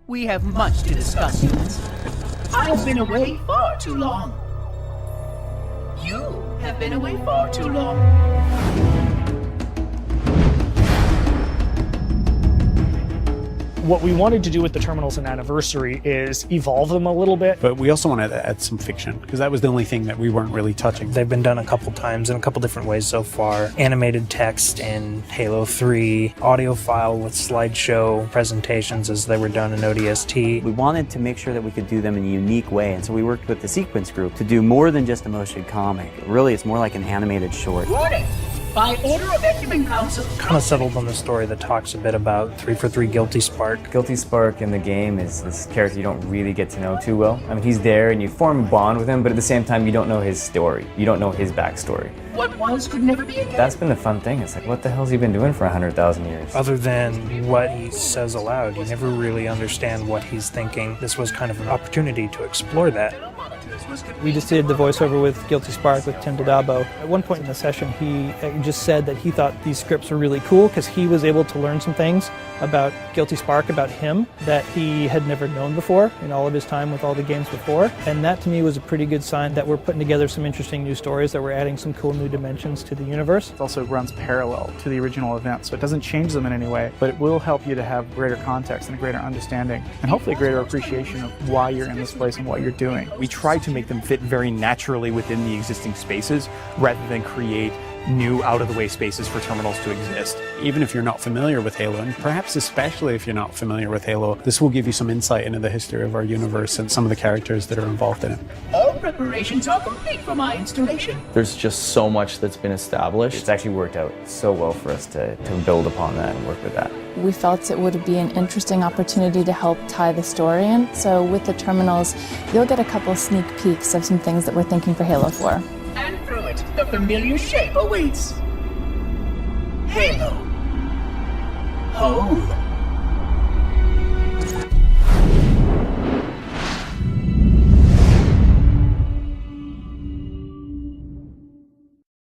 We have much to discuss, humans. I have been away far too long. You have been away far too long. What we wanted to do with the terminals and anniversary is evolve them a little bit. But we also wanted to add some fiction, because that was the only thing that we weren't really touching. They've been done a couple times in a couple different ways so far. Animated text in Halo 3, audio file with slideshow presentations as they were done in ODST. We wanted to make sure that we could do them in a unique way, and so we worked with the Sequence group to do more than just a motion comic. Really, it's more like an animated short. Warning! By order of Ecumen Council. Kind of settled on the story that talks a bit about 343 Guilty Spark. Guilty Spark in the game is this character you don't really get to know too well. I mean, he's there and you form a bond with him, but at the same time, you don't know his story. You don't know his backstory. What was could never be again. That's been the fun thing. It's like, what the hell's he been doing for 100,000 years? Other than what he says aloud, you never really understand what he's thinking. This was kind of an opportunity to explore that. We just did the voiceover with Guilty Spark with Tim Dodabo. At one point in the session, he just said that he thought these scripts were really cool because he was able to learn some things about Guilty Spark, about him, that he had never known before in all of his time with all the games before. And that to me was a pretty good sign that we're putting together some interesting new stories, that we're adding some cool new dimensions to the universe. It also runs parallel to the original event, so it doesn't change them in any way, but it will help you to have greater context and a greater understanding, and hopefully a greater appreciation of why you're in this place and what you're doing. We try to make them fit very naturally within the existing spaces rather than create new out-of-the-way spaces for terminals to exist. Even if you're not familiar with Halo, and perhaps especially if you're not familiar with Halo, this will give you some insight into the history of our universe and some of the characters that are involved in it. All preparations are complete for my installation. There's just so much that's been established. It's actually worked out so well for us to build upon that and work with that. We felt it would be an interesting opportunity to help tie the story in. So with the terminals, you'll get a couple sneak peeks of some things that we're thinking for Halo 4. And through it, the familiar shape awaits. Halo. Home.